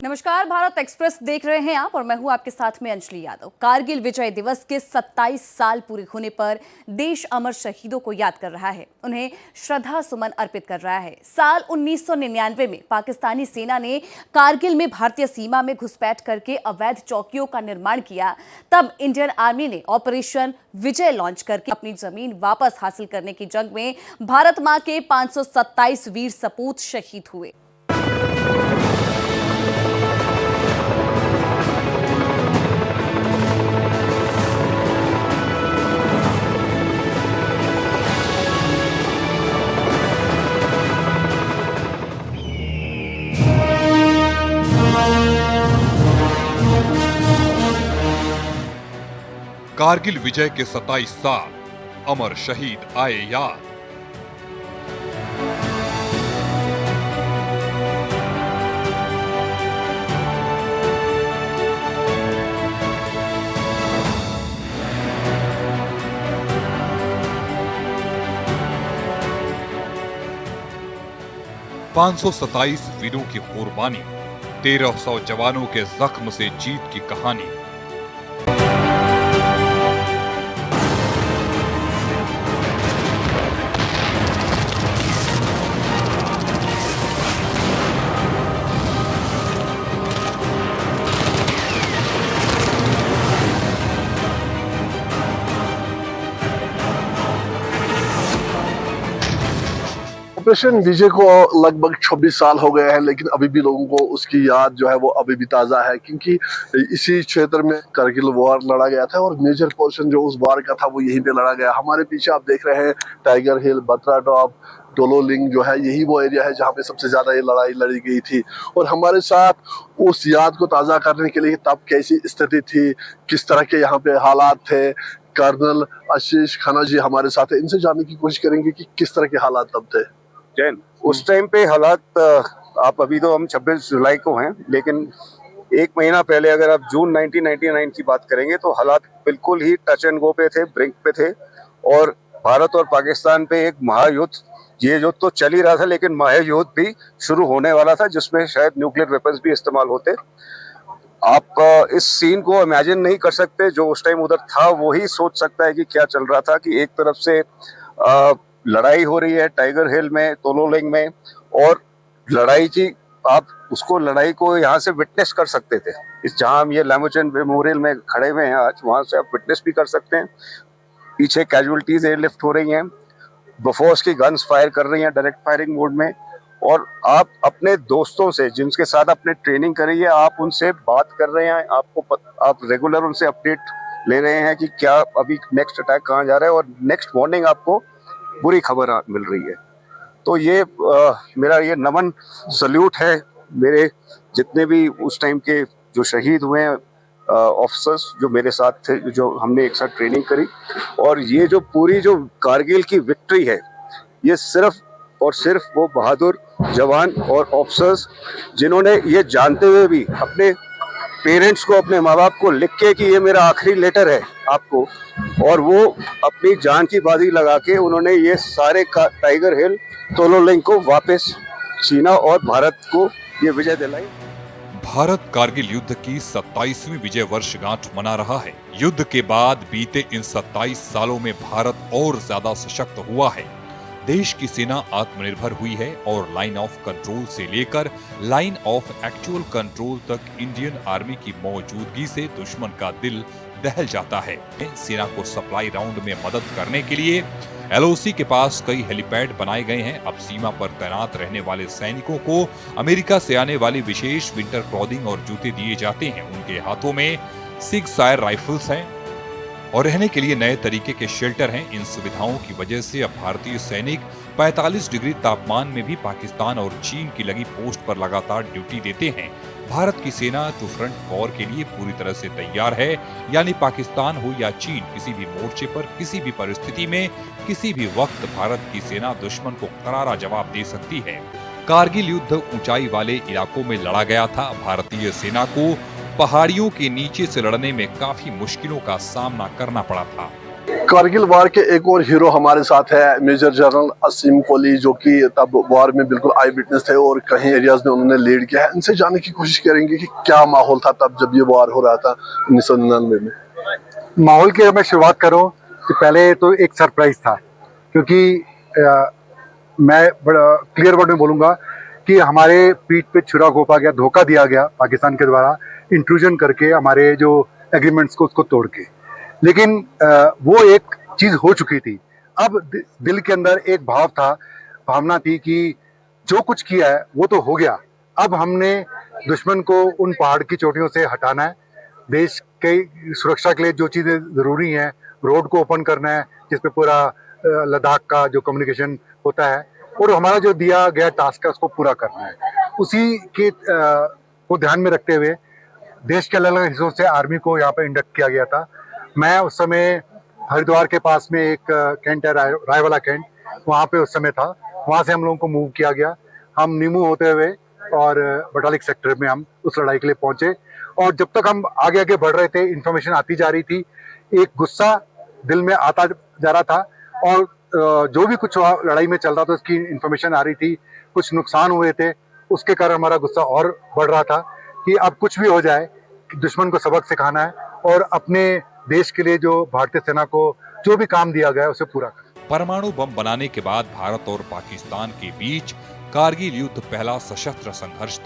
नमस्कार, भारत एक्सप्रेस देख रहे हैं आप और मैं हूं आपके साथ में अंजलि यादव। कारगिल विजय दिवस के 27 साल पूरे होने पर देश अमर शहीदों को याद कर रहा है, उन्हें श्रद्धा सुमन अर्पित कर रहा है। साल 1999 में पाकिस्तानी सेना ने कारगिल में भारतीय सीमा में घुसपैठ करके अवैध चौकियों का निर्माण किया। तब इंडियन आर्मी ने ऑपरेशन विजय लॉन्च करके अपनी जमीन वापस हासिल करने की जंग में भारत मां के 527 वीर सपूत शहीद हुए। कारगिल विजय के 27 साल, अमर शहीद आए याद। ,527 वीरों की कुर्बानी, 1300 जवानों के जख्म से जीत की कहानी। ऑपरेशन विजय को लगभग 26 साल हो गए हैं, लेकिन अभी भी लोगों को उसकी याद जो है वो अभी भी ताज़ा है, क्योंकि इसी क्षेत्र में कारगिल वॉर लड़ा गया था और मेजर पोर्शन जो उस वॉर का था वो यहीं पे लड़ा गया। हमारे पीछे आप देख रहे हैं टाइगर हिल, बत्रा टॉप, टोलोलिंग जो है, यही वो एरिया है जहाँ पे सबसे ज्यादा ये लड़ाई लड़ी गई थी। और हमारे साथ उस याद को ताज़ा करने के लिए तब कैसी स्थिति थी, किस तरह के यहाँ पे हालात थे, कर्नल आशीष खन्ना जी हमारे साथ है। इनसे जानने की कोशिश करेंगे कि किस तरह के हालात तब थे। उस टाइम पे हालात, आप अभी तो हम 26 जुलाई को हैं, लेकिन एक महीना पहले अगर आप जून 1999 की बात करेंगे तो हालात बिल्कुल ही टच एंड गो पे थे, ब्रिंक पे थे। और भारत और पाकिस्तान पे एक महायुद्ध, ये युद्ध तो चल ही रहा था, लेकिन महायुद्ध भी शुरू होने वाला था, जिसमें शायद न्यूक्लियर वेपन्स भी इस्तेमाल होते। आप इस सीन को इमेजिन नहीं कर सकते। जो उस टाइम उधर था वो ही सोच सकता है कि क्या चल रहा था। कि एक तरफ से लड़ाई हो रही है टाइगर हिल में, तोलोलिंग में, और लड़ाई की आप उसको लड़ाई को यहाँ से विटनेस कर सकते थे। इस जहाँ हम ये लैमोचन मेमोरियल में खड़े हुए हैं आज, वहां से आप विटनेस भी कर सकते हैं। पीछे कैजुअलिटीज एयरलिफ्ट हो रही हैं, बोफोर्स की गन्स फायर कर रही हैं डायरेक्ट फायरिंग मोड में, और आप अपने दोस्तों से जिनके साथ आपने ट्रेनिंग करी है, आप उनसे बात कर रहे हैं। आप रेगुलर उनसे अपडेट ले रहे हैं कि क्या अभी नेक्स्ट अटैक कहाँ जा रहा है, और नेक्स्ट मॉर्निंग आपको बुरी खबर मिल रही है। तो ये मेरा ये नमन सल्यूट है मेरे जितने भी उस टाइम के जो शहीद हुए हैं ऑफिसर्स जो मेरे साथ थे, जो हमने एक साथ ट्रेनिंग करी। और ये जो पूरी जो कारगिल की विक्ट्री है, ये सिर्फ और सिर्फ वो बहादुर जवान और ऑफिसर्स जिन्होंने ये जानते हुए भी अपने पेरेंट्स को, अपने माँ बाप को लिख के कि ये मेरा आखिरी लेटर है आपको, और वो अपनी जान की बाजी लगा के उन्होंने ये सारे टाइगर हिल, तोलोलिंग को वापस छीना और भारत को ये विजय दिलाई। भारत कारगिल युद्ध की 27वीं विजय वर्षगांठ मना रहा है। युद्ध के बाद बीते इन 27 सालों में भारत और ज्यादा सशक्त हुआ है। देश की सेना आत्मनिर्भर हुई है और लाइन ऑफ कंट्रोल से लेकर लाइन ऑफ एक्चुअल कंट्रोल तक इंडियन आर्मी की मौजूदगी से दुश्मन का दिल दहल जाता है। सेना को सप्लाई राउंड में मदद करने के लिए LOC के पास कई हेलीपैड बनाए गए हैं। अब सीमा पर तैनात रहने वाले सैनिकों को अमेरिका से आने वाली विशेष विंटर क्लॉथिंग और जूते दिए जाते हैं। उनके हाथों में सिग सायर राइफल्स हैं और रहने के लिए नए तरीके के शेल्टर हैं। इन सुविधाओं की वजह से अब भारतीय सैनिक 45 डिग्री तापमान में भी पाकिस्तान और चीन की लगी पोस्ट पर लगातार ड्यूटी देते हैं। भारत की सेना टू फ्रंट वॉर के लिए पूरी तरह से तैयार है, यानी पाकिस्तान हो या चीन, किसी भी मोर्चे पर, किसी भी परिस्थिति में, किसी भी वक्त भारत की सेना दुश्मन को करारा जवाब दे सकती है। कारगिल युद्ध ऊंचाई वाले इलाकों में लड़ा गया था। भारतीय सेना को पहाड़ियों के नीचे से लड़ने में काफी मुश्किलों का सामना करना पड़ा था। कारगिल वार के एक और हीरो हमारे साथ है, मेजर जनरल असीम कोहली, जो कि तब वार में बिल्कुल आई विटनेस थे और कहीं एरियाज में उन्होंने लीड किया है। इनसे जानने की कोशिश करेंगे कि क्या माहौल था तब जब ये वार हो रहा था 1999 में। माहौल की अगर मैं शुरुआत करूं तो पहले तो एक सरप्राइज था, क्योंकि मैं बड़ा क्लियर वर्ड में बोलूंगा कि हमारे पीठ पे छुरा घोंपा गया, धोखा दिया गया पाकिस्तान के द्वारा, इंट्रूजन करके हमारे जो एग्रीमेंट्स को उसको तोड़ के। लेकिन वो एक चीज हो चुकी थी। अब दिल के अंदर एक भावना थी कि जो कुछ किया है वो तो हो गया। अब हमने दुश्मन को उन पहाड़ की चोटियों से हटाना है। देश के सुरक्षा के लिए जो चीजें जरूरी हैं, रोड को ओपन करना है जिसपे पूरा लद्दाख का जो कम्युनिकेशन होता है, और हमारा जो दिया गया टास्क है उसको पूरा करना है। उसी के को ध्यान में रखते हुए देश के अलग अलग हिस्सों से आर्मी को यहाँ पे इंडक्ट किया गया था। मैं उस समय हरिद्वार के पास में एक कैंट है, रायवाला कैंट, वहाँ पे उस समय था। वहाँ से हम लोगों को मूव किया गया। हम नीमू होते हुए और बटालिक सेक्टर में हम उस लड़ाई के लिए पहुंचे। और जब तक हम आगे आगे बढ़ रहे थे, इंफॉर्मेशन आती जा रही थी, एक गुस्सा दिल में आता जा रहा था, और जो भी कुछ लड़ाई में चल रहा था उसकी इंफॉर्मेशन आ रही थी। कुछ नुकसान हुए थे, उसके कारण हमारा गुस्सा और बढ़ रहा था कि अब कुछ भी हो जाए, दुश्मन को सबक सिखाना है और अपने देश के लिए जो भारतीय सेना को जो भी काम दिया गया है उसे पूरा करना। परमाणु बम बनाने के बाद भारत और पाकिस्तान के बीच कारगिल युद्ध पहला सशस्त्र संघर्ष था।